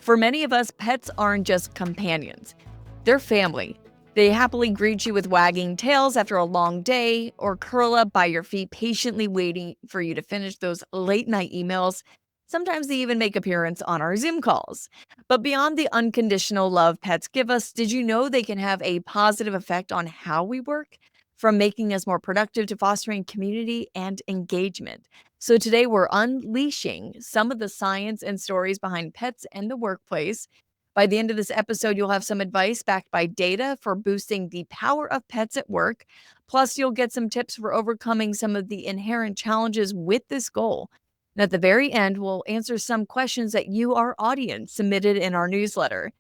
For many of us, pets aren't just companions, they're family. They happily greet you with wagging tails after a long day or curl up by your feet, patiently waiting for you to finish those late night emails. Sometimes they even make appearance on our Zoom calls. But beyond the unconditional love pets give us, did you know they can have a positive effect on how we work? From making us more productive to fostering community and engagement. So today we're unleashing some of the science and stories behind pets and the workplace. By the end of this episode, you'll have some advice backed by data for boosting the power of pets at work. Plus, you'll get some tips for overcoming some of the inherent challenges with this goal. And at the very end, we'll answer some questions that you, our audience, submitted in our newsletter.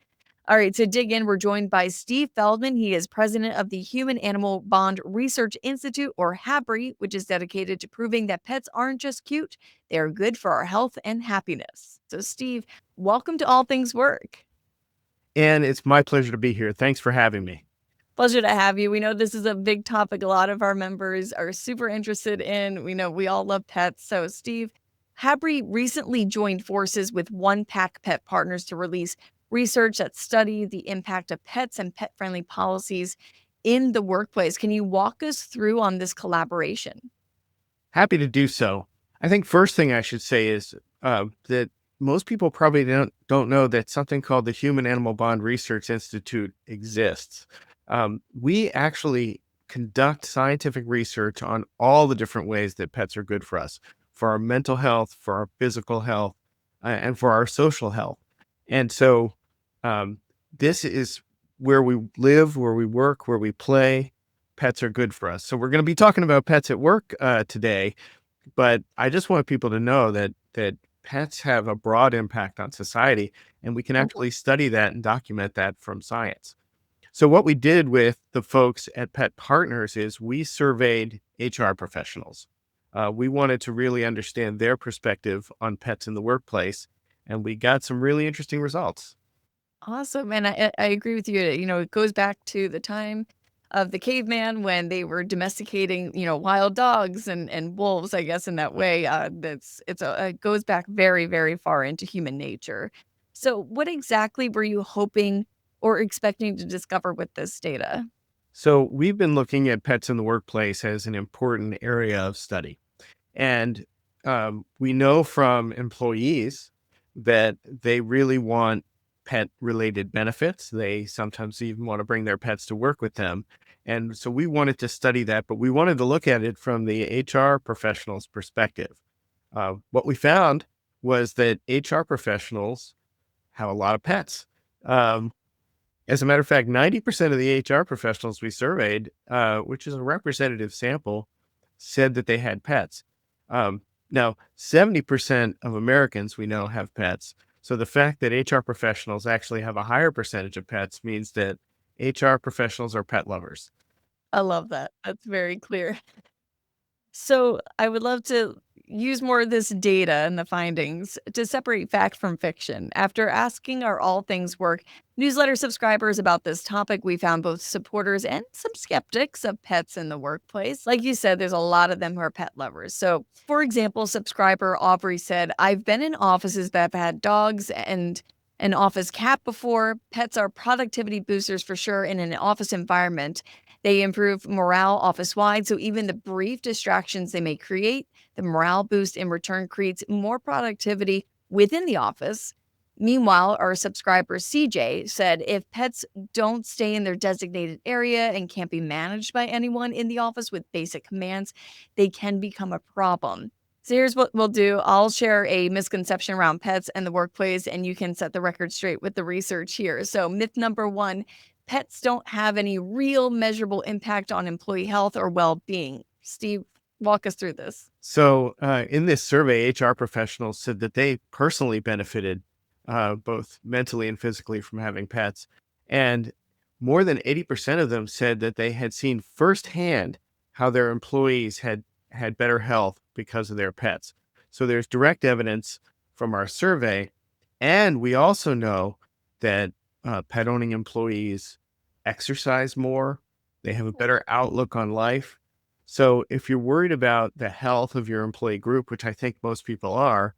All right, to dig in, we're joined by Steve Feldman. He is president of the Human Animal Bond Research Institute, or HABRI, which is dedicated to proving that pets aren't just cute, they are good for our health and happiness. So, Steve, welcome to All Things Work. And it's my pleasure to be here. Thanks for having me. Pleasure to have you. We know this is a big topic a lot of our members are super interested in. We know we all love pets. So, Steve, HABRI recently joined forces with One Pack Pet Partners to release research that study the impact of pets and pet-friendly policies in the workplace. Can you walk us through on this collaboration? Happy to do so. I think first thing I should say is that most people probably don't know that something called the Human Animal Bond Research Institute exists. We actually conduct scientific research on all the different ways that pets are good for us, for our mental health, for our physical health, and for our social health. And so this is where we live, where we work, where we play. Pets are good for us. So we're going to be talking about pets at work today, but I just want people to know that pets have a broad impact on society, and we can actually study that and document that from science. So what we did with the folks at Pet Partners is we surveyed HR professionals. We wanted to really understand their perspective on pets in the workplace, and we got some really interesting results. Awesome. And I agree with you. It goes back to the time of the caveman when they were domesticating, wild dogs and wolves, I guess, in that way. It goes back very, very far into human nature. So what exactly were you hoping or expecting to discover with this data? So we've been looking at pets in the workplace as an important area of study. And we know from employees that they really want pet-related benefits. They sometimes even want to bring their pets to work with them. And so we wanted to study that, but we wanted to look at it from the HR professional's perspective. What we found was that HR professionals have a lot of pets. As a matter of fact, 90% of the HR professionals we surveyed, which is a representative sample, said that they had pets. Now, 70% of Americans we know have pets. So the fact that HR professionals actually have a higher percentage of pets means that HR professionals are pet lovers. I love that. That's very clear. So I would love to use more of this data and the findings to separate fact from fiction. After asking our All Things Work newsletter subscribers about this topic, we found both supporters and some skeptics of pets in the workplace. Like you said, there's a lot of them who are pet lovers. So, for example, subscriber Aubrey said, I've been in offices that have had dogs and an office cat before. Pets are productivity boosters for sure in an office environment. They improve morale office-wide, so even the brief distractions they may create, the morale boost in return creates more productivity within the office. Meanwhile, our subscriber CJ said if pets don't stay in their designated area and can't be managed by anyone in the office with basic commands, they can become a problem. So here's what we'll do. I'll share a misconception around pets and the workplace, and you can set the record straight with the research here. So myth number one, pets don't have any real measurable impact on employee health or well-being. Steve, walk us through this. So in this survey, HR professionals said that they personally benefited both mentally and physically from having pets. And more than 80% of them said that they had seen firsthand how their employees had better health because of their pets. So there's direct evidence from our survey. And we also know that pet owning employees exercise more. They have a better outlook on life. So if you're worried about the health of your employee group, which I think most people are,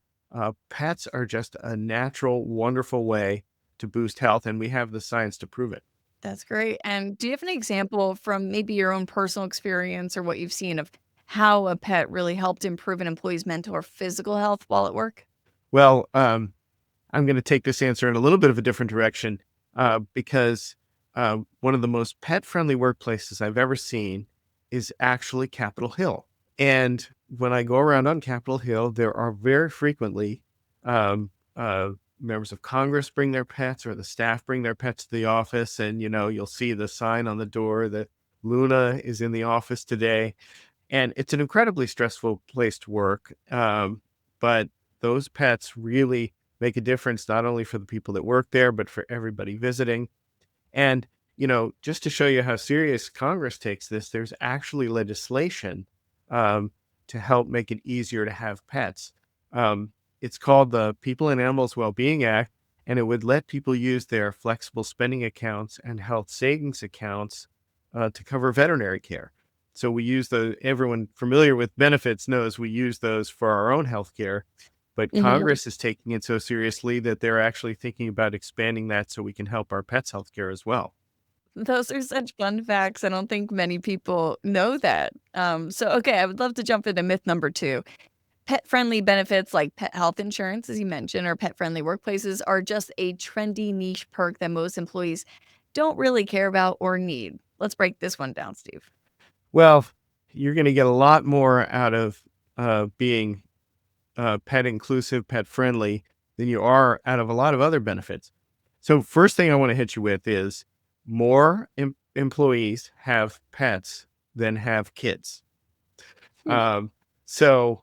Pets are just a natural, wonderful way to boost health, and we have the science to prove it. That's great. And do you have an example from maybe your own personal experience or what you've seen of how a pet really helped improve an employee's mental or physical health while at work? Well, I'm going to take this answer in a little bit of a different direction because one of the most pet friendly workplaces I've ever seen is actually Capitol Hill. And when I go around on Capitol Hill, there are very frequently um, members of Congress bring their pets or the staff bring their pets to the office. And, you'll see the sign on the door that Luna is in the office today. And it's an incredibly stressful place to work. But those pets really make a difference, not only for the people that work there, but for everybody visiting. And, just to show you how serious Congress takes this, there's actually legislation um, to help make it easier to have pets. It's called the People and Animals Wellbeing Act, and it would let people use their flexible spending accounts and health savings accounts to cover veterinary care. So we use everyone familiar with benefits knows we use those for our own health care. But Mhm. Congress is taking it so seriously that they're actually thinking about expanding that so we can help our pets' healthcare as well. Those are such fun facts. I don't think many people know that. Okay, I would love to jump into myth number 2. Pet-friendly benefits like pet health insurance, as you mentioned, or pet-friendly workplaces are just a trendy niche perk that most employees don't really care about or need. Let's break this one down, Steve. Well, you're going to get a lot more out of being pet inclusive, pet friendly than you are out of a lot of other benefits. So, first thing I want to hit you with is more employees have pets than have kids. Hmm. Um, so,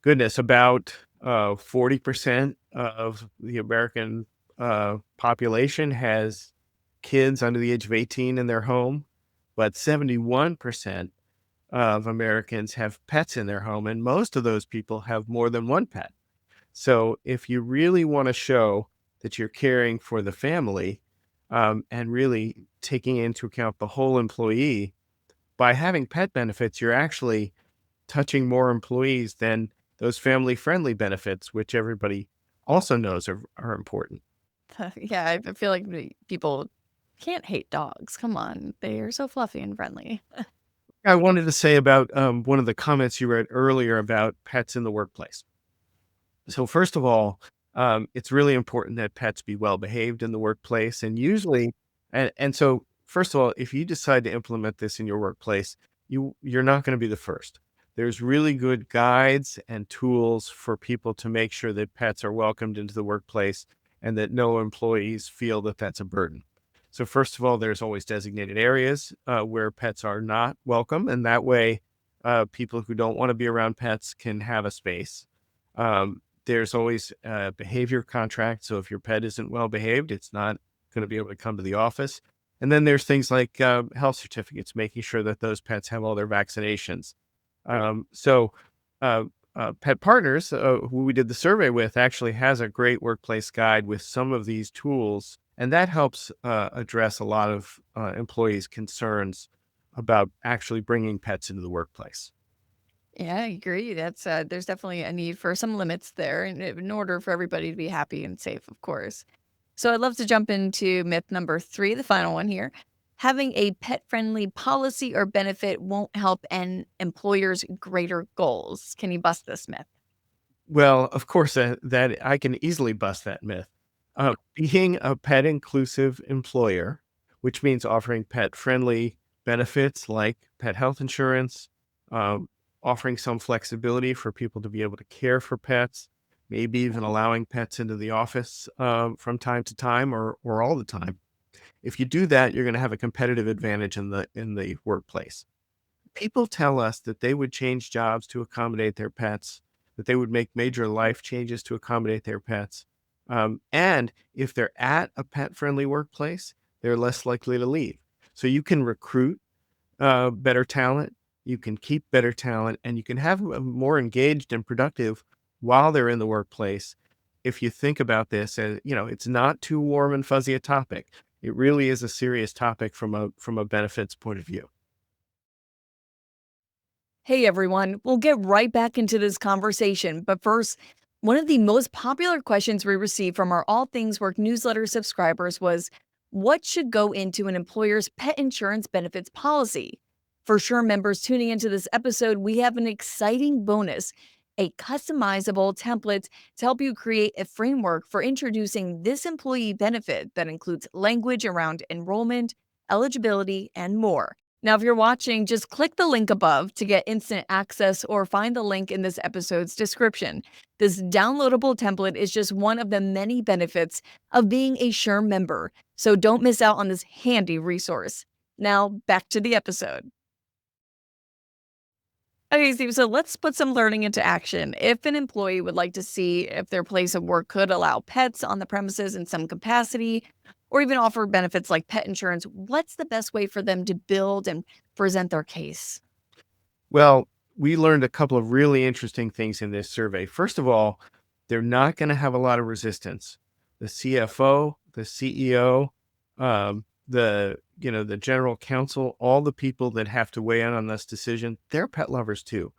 goodness, about 40% of the American population has kids under the age of 18 in their home, but 71% of Americans have pets in their home, and most of those people have more than one pet. So, if you really want to show that you're caring for the family and really taking into account the whole employee, by having pet benefits, you're actually touching more employees than those family friendly benefits, which everybody also knows are important. Yeah, I feel like people can't hate dogs. Come on, they are so fluffy and friendly. I wanted to say about one of the comments you read earlier about pets in the workplace. So, first of all, it's really important that pets be well behaved in the workplace. And usually, and so, first of all, if you decide to implement this in your workplace, you're not going to be the first. There's really good guides and tools for people to make sure that pets are welcomed into the workplace and that no employees feel that that's a burden. So, first of all, there's always designated areas where pets are not welcome, and that way, people who don't want to be around pets can have a space. There's always a behavior contract. So if your pet isn't well behaved, it's not going to be able to come to the office. And then there's things like health certificates, making sure that those pets have all their vaccinations. So Pet Partners, who we did the survey with, actually has a great workplace guide with some of these tools. And that helps address a lot of employees' concerns about actually bringing pets into the workplace. Yeah, I agree. There's definitely a need for some limits there in order for everybody to be happy and safe, of course. So I'd love to jump into myth number 3, the final one here. Having a pet-friendly policy or benefit won't help an employer's greater goals. Can you bust this myth? Well, of course, that I can easily bust that myth. Being a pet inclusive employer, which means offering pet friendly benefits like pet health insurance, um, offering some flexibility for people to be able to care for pets, maybe even allowing pets into the office from time to time or all the time. If you do that, you're going to have a competitive advantage in the workplace. People tell us that they would change jobs to accommodate their pets, that they would make major life changes to accommodate their pets. And if they're at a pet friendly workplace, they're less likely to leave. So you can recruit better talent, you can keep better talent, and you can have them more engaged and productive while they're in the workplace. If you think about this, as it's not too warm and fuzzy a topic. It really is a serious topic from a benefits point of view. Hey everyone, we'll get right back into this conversation, but first, One of the most popular questions we received from our All Things Work newsletter subscribers was, what should go into an employer's pet insurance benefits policy? For sure, members tuning into this episode, we have an exciting bonus, a customizable template to help you create a framework for introducing this employee benefit that includes language around enrollment, eligibility, and more. Now, if you're watching, just click the link above to get instant access or find the link in this episode's description. This downloadable template is just one of the many benefits of being a SHRM member, so don't miss out on this handy resource. Now, back to the episode. Okay, Steve, so let's put some learning into action. If an employee would like to see if their place of work could allow pets on the premises in some capacity, or even offer benefits like pet insurance, what's the best way for them to build and present their case? Well, we learned a couple of really interesting things in this survey. First of all, they're not going to have a lot of resistance. The CFO, the CEO, the general counsel, all the people that have to weigh in on this decision, they're pet lovers too.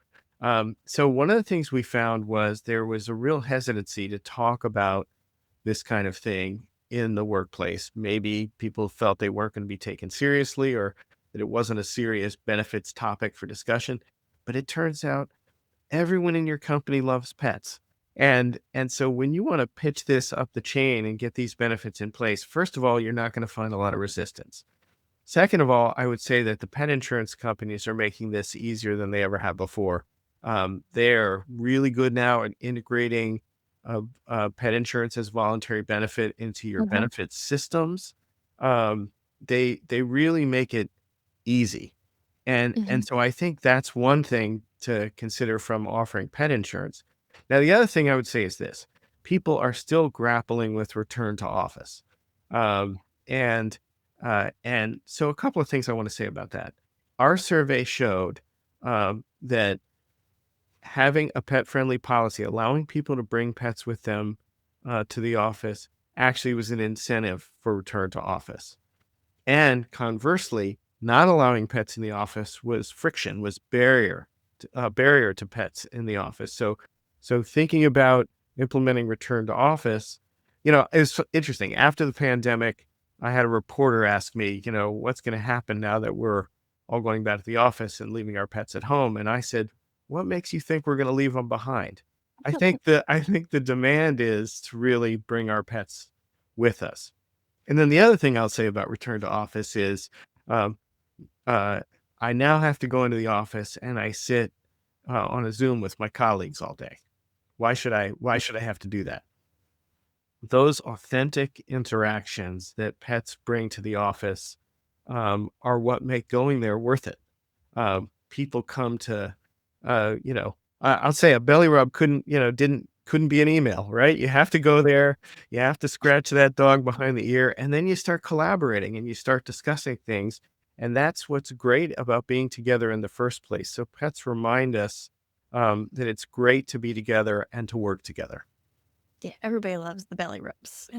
So one of the things we found was there was a real hesitancy to talk about this kind of thing in the workplace. Maybe people felt they weren't going to be taken seriously, or that it wasn't a serious benefits topic for discussion. But it turns out everyone in your company loves pets. And so when you want to pitch this up the chain and get these benefits in place, first of all, you're not going to find a lot of resistance. Second of all, I would say that the pet insurance companies are making this easier than they ever have before. They're really good now at integrating pet insurance as voluntary benefit into your Mhm. benefit systems. They really make it easy. And Mhm. so I think that's one thing to consider from offering pet insurance. Now, the other thing I would say is this: people are still grappling with return to office. Um, and and so a couple of things I want to say about that. Our survey showed that having a pet friendly policy, allowing people to bring pets with them to the office, actually was an incentive for return to office. And conversely, not allowing pets in the office was friction, was barrier to pets in the office. So thinking about implementing return to office, it's interesting. After the pandemic, I had a reporter ask me, what's going to happen now that we're all going back to the office and leaving our pets at home? And I said, what makes you think we're going to leave them behind? I think the demand is to really bring our pets with us. And then the other thing I'll say about return to office is, um, uh, I now have to go into the office and I sit on a Zoom with my colleagues all day. Why should I? Why should I have to do that? Those authentic interactions that pets bring to the office are what make going there worth it. People come to, I'll say a belly rub couldn't be an email, right? You have to go there, you have to scratch that dog behind the ear, and then you start collaborating and you start discussing things. And that's what's great about being together in the first place. So pets remind us that it's great to be together and to work together. Yeah, everybody loves the belly rubs.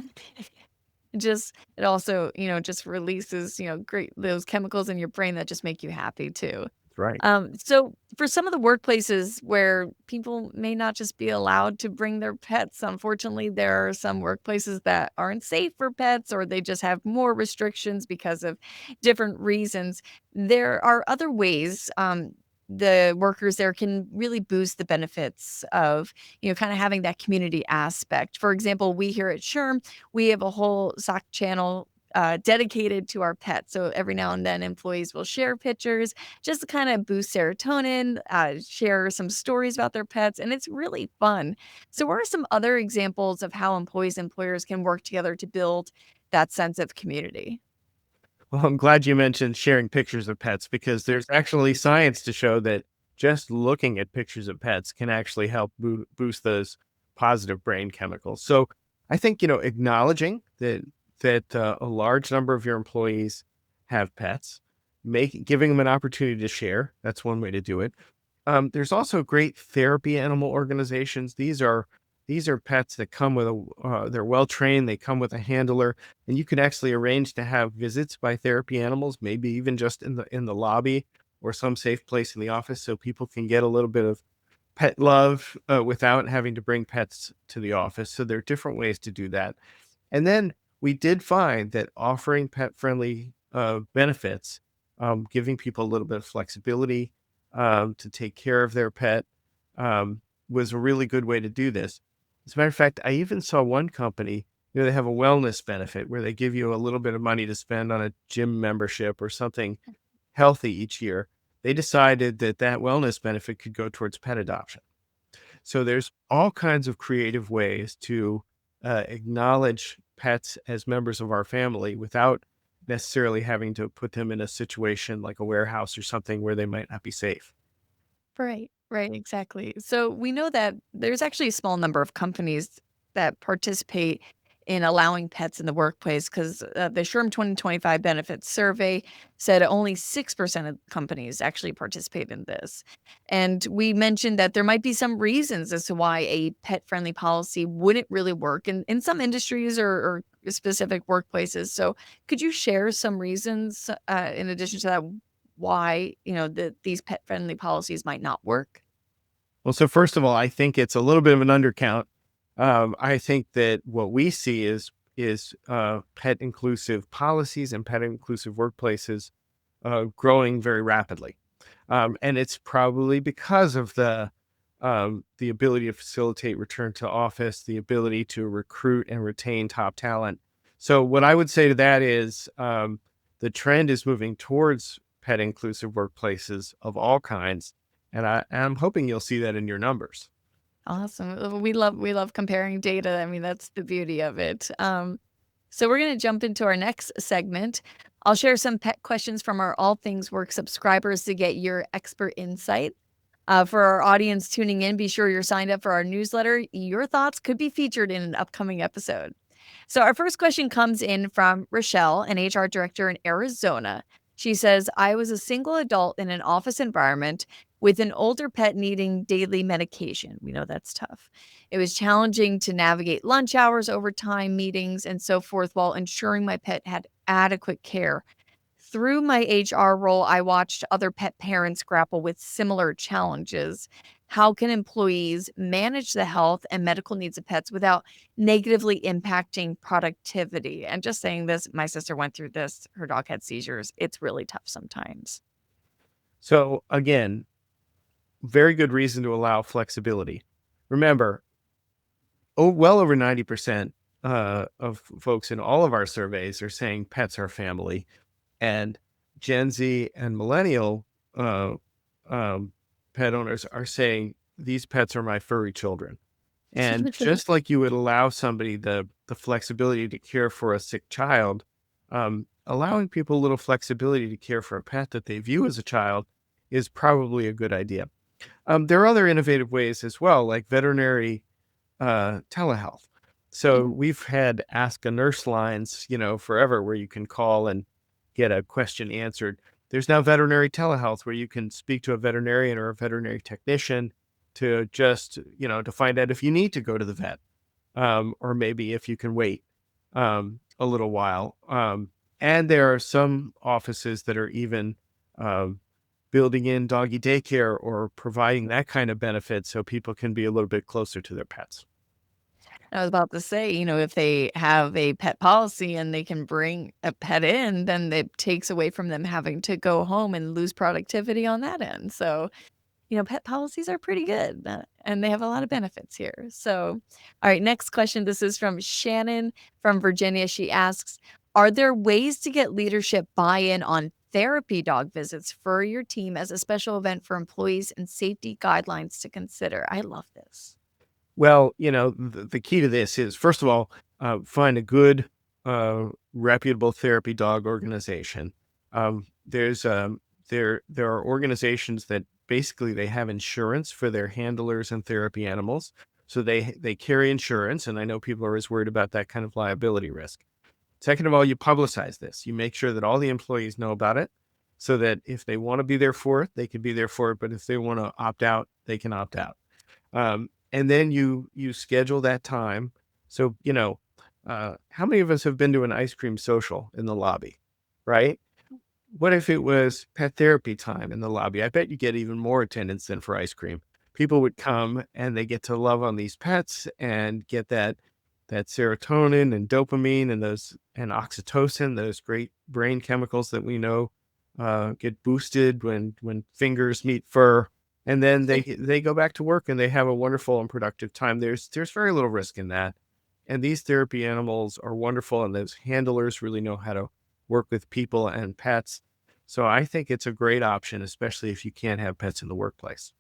It also, just releases, great those chemicals in your brain that just make you happy too. That's right. So for some of the workplaces where people may not just be allowed to bring their pets, unfortunately, there are some workplaces that aren't safe for pets or they just have more restrictions because of different reasons. There are other ways the workers there can really boost the benefits of, kind of having that community aspect. For example, we here at SHRM, we have a whole Slack channel dedicated to our pets. So every now and then, employees will share pictures just to kind of boost serotonin, share some stories about their pets, and it's really fun. So, what are some other examples of how employees and employers can work together to build that sense of community? Well, I'm glad you mentioned sharing pictures of pets because there's actually science to show that just looking at pictures of pets can actually help boost those positive brain chemicals. So I think, acknowledging that a large number of your employees have pets, giving them an opportunity to share. That's one way to do it. There's also great therapy animal organizations. These are pets that come with they're well trained. They come with a handler, and you can actually arrange to have visits by therapy animals, maybe even just in the lobby or some safe place in the office, so people can get a little bit of pet love without having to bring pets to the office. So there are different ways to do that. And then we did find that offering pet friendly benefits, giving people a little bit of flexibility to take care of their pet, was a really good way to do this. As a matter of fact, I even saw one company, they have a wellness benefit where they give you a little bit of money to spend on a gym membership or something healthy each year. They decided that that wellness benefit could go towards pet adoption. So there's all kinds of creative ways to acknowledge pets as members of our family without necessarily having to put them in a situation like a warehouse or something where they might not be safe. Right, right, exactly. So we know that there's actually a small number of companies that participate in allowing pets in the workplace because the SHRM 2025 benefits survey said only 6% of companies actually participate in this. And we mentioned that there might be some reasons as to why a pet friendly policy wouldn't really work in some industries or specific workplaces. So could you share some reasons in addition to that why, these pet-friendly policies might not work? Well, so first of all, I think it's a little bit of an undercount. I think that what we see is pet inclusive policies and pet inclusive workplaces growing very rapidly. And it's probably because of the ability to facilitate return to office, the ability to recruit and retain top talent. So what I would say to that is the trend is moving towards pet inclusive workplaces of all kinds, and I'm hoping you'll see that in your numbers. Awesome. We love comparing data. I mean, that's the beauty of it. So we're gonna jump into our next segment. I'll share some pet questions from our All Things Work subscribers to get your expert insight. For our audience tuning in, be sure you're signed up for our newsletter. Your thoughts could be featured in an upcoming episode. So, our first question comes in from Rochelle, an HR director in Arizona. She says, I was a single adult in an office environment with an older pet needing daily medication. We know that's tough. It was challenging to navigate lunch hours, overtime meetings, and so forth while ensuring my pet had adequate care. Through my HR role, I watched other pet parents grapple with similar challenges. How can employees manage the health and medical needs of pets without negatively impacting productivity? And just saying this, my sister went through this. Her dog had seizures. It's really tough sometimes. So again, very good reason to allow flexibility. Remember, well over 90% of folks in all of our surveys are saying pets are family. And Gen Z and millennial uh, pet owners are saying these pets are my furry children. And just like you would allow somebody the flexibility to care for a sick child, allowing people a little flexibility to care for a pet that they view as a child is probably a good idea. There are other innovative ways as well, like veterinary telehealth. So Mhm. we've had Ask a Nurse lines, forever where you can call and get a question answered. There's now veterinary telehealth where you can speak to a veterinarian or a veterinary technician to just, to find out if you need to go to the vet, or maybe if you can wait a little while. And there are some offices that are even um, building in doggy daycare or providing that kind of benefit so people can be a little bit closer to their pets. I was about to say, if they have a pet policy and they can bring a pet in, then it takes away from them having to go home and lose productivity on that end. So, pet policies are pretty good, and they have a lot of benefits here. So, all right, next question. This is from Shannon from Virginia. She asks, are there ways to get leadership buy-in on therapy dog visits for your team as a special event for employees and safety guidelines to consider? I love this. Well, the key to this is, first of all, find a good, reputable therapy dog organization. There are organizations that basically they have insurance for their handlers and therapy animals, so they carry insurance, and I know people are always worried about that kind of liability risk. Second of all, you publicize this. You make sure that all the employees know about it, so that if they want to be there for it, they can be there for it. But if they want to opt out, they can opt out. And then you schedule that time. So, how many of us have been to an ice cream social in the lobby, right? What if it was pet therapy time in the lobby? I bet you get even more attendance than for ice cream. people would come and they get to love on these pets and get that serotonin and dopamine and those and oxytocin, those great brain chemicals that we know get boosted when fingers meet fur. And then they go back to work and they have a wonderful and productive time. There's very little risk in that. And these therapy animals are wonderful, and those handlers really know how to work with people and pets. So I think it's a great option, especially if you can't have pets in the workplace.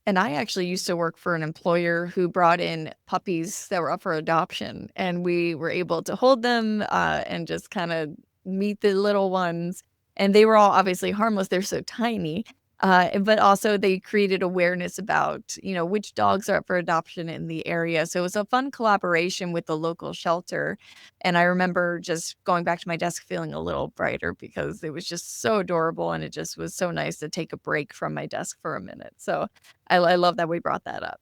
And I actually used to work for an employer who brought in puppies that were up for adoption, and we were able to hold them, and just kinda meet the little ones, and they were all obviously harmless, they're so tiny, but also they created awareness about, which dogs are up for adoption in the area, so it was a fun collaboration with the local shelter, and I remember just going back to my desk feeling a little brighter because it was just so adorable, and it just was so nice to take a break from my desk for a minute, so I love that we brought that up.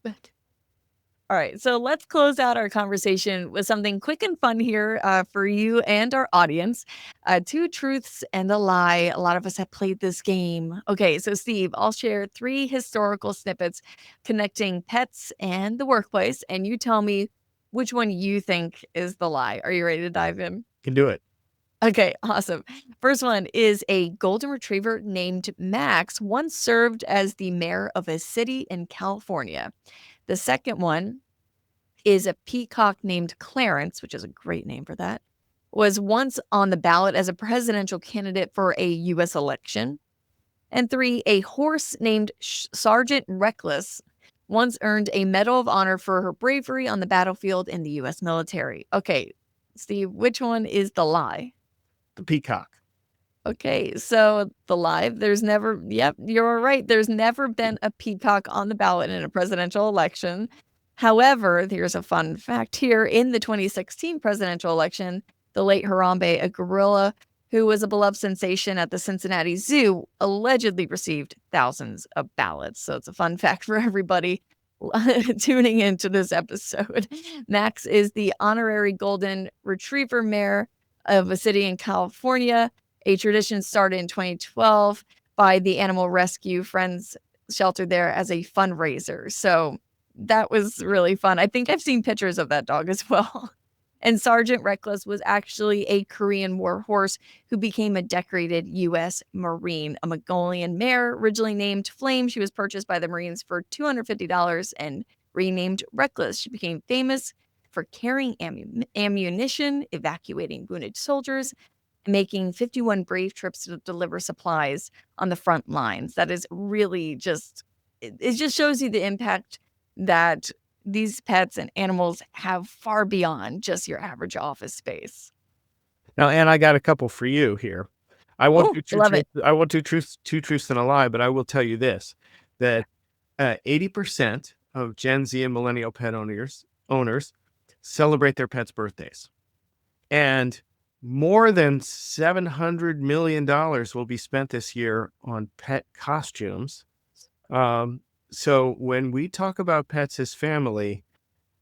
All right, so let's close out our conversation with something quick and fun here for you and our audience. Two truths and a lie. A lot of us have played this game. Okay, so Steve, I'll share three historical snippets connecting pets and the workplace, and you tell me which one you think is the lie. Are you ready to dive in? Can do it. Okay, awesome. First one is a golden retriever named Max once served as the mayor of a city in California. The second one is a peacock named Clarence, which is a great name for that, was once on the ballot as a presidential candidate for a US election. And three, a horse named Sergeant Reckless once earned a Medal of Honor for her bravery on the battlefield in the US military. Okay, Steve, which one is the lie? The peacock. Okay, so the lie, yep, you're right. There's never been a peacock on the ballot in a presidential election. However, here's a fun fact here. In the 2016 presidential election, the late Harambe, a gorilla who was a beloved sensation at the Cincinnati Zoo, allegedly received thousands of ballots. So it's a fun fact for everybody tuning into this episode. Max is the honorary golden retriever mayor of a city in California. A tradition started in 2012 by the Animal Rescue Friends shelter there as a fundraiser. So that was really fun. I think I've seen pictures of that dog as well. And Sergeant Reckless was actually a Korean War horse who became a decorated U.S. Marine, a Mongolian mare originally named Flame. She was purchased by the Marines for $250 and renamed Reckless. She became famous for carrying ammunition, evacuating wounded soldiers, and making 51 brave trips to deliver supplies on the front lines. That is really it just shows you the impact that these pets and animals have far beyond just your average office space. Now, Anne, I got a couple for you here. I won't Oh, do two love it. truths. I won't do two truths and a lie, but I will tell you this: that 80% of Gen Z and millennial pet owners celebrate their pets' birthdays, and more than $700 million will be spent this year on pet costumes. So when we talk about pets as family,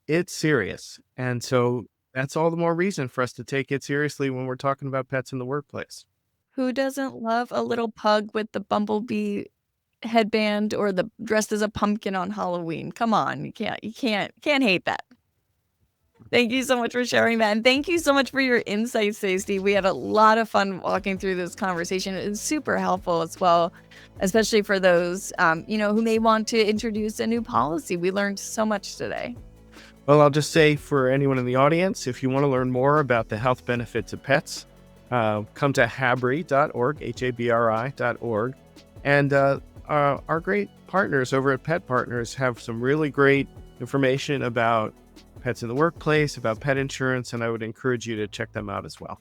it's serious. And so that's all the more reason for us to take it seriously when we're talking about pets in the workplace. Who doesn't love a little pug with the bumblebee headband or the dressed as a pumpkin on Halloween? Come on, you can't hate that. Thank you so much for sharing that, and thank you so much for your insights, Stacey. We had a lot of fun walking through this conversation. It's super helpful as well, especially for those, who may want to introduce a new policy. We learned so much today. Well, I'll just say for anyone in the audience, if you want to learn more about the health benefits of pets, come to habri.org, habri.org. And our great partners over at Pet Partners have some really great information about pets in the workplace, about pet insurance, and I would encourage you to check them out as well.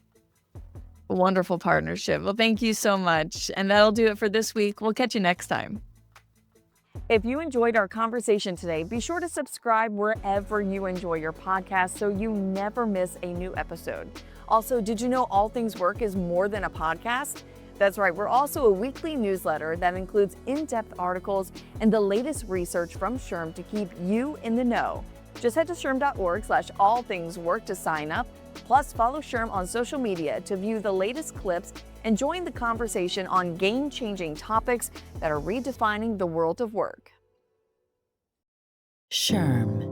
Wonderful partnership. Well, thank you so much. And that'll do it for this week. We'll catch you next time. If you enjoyed our conversation today, be sure to subscribe wherever you enjoy your podcast so you never miss a new episode. Also, did you know All Things Work is more than a podcast? That's right, we're also a weekly newsletter that includes in-depth articles and the latest research from SHRM to keep you in the know. Just head to shrm.org/allthingswork to sign up. Plus, follow SHRM on social media to view the latest clips and join the conversation on game-changing topics that are redefining the world of work. SHRM.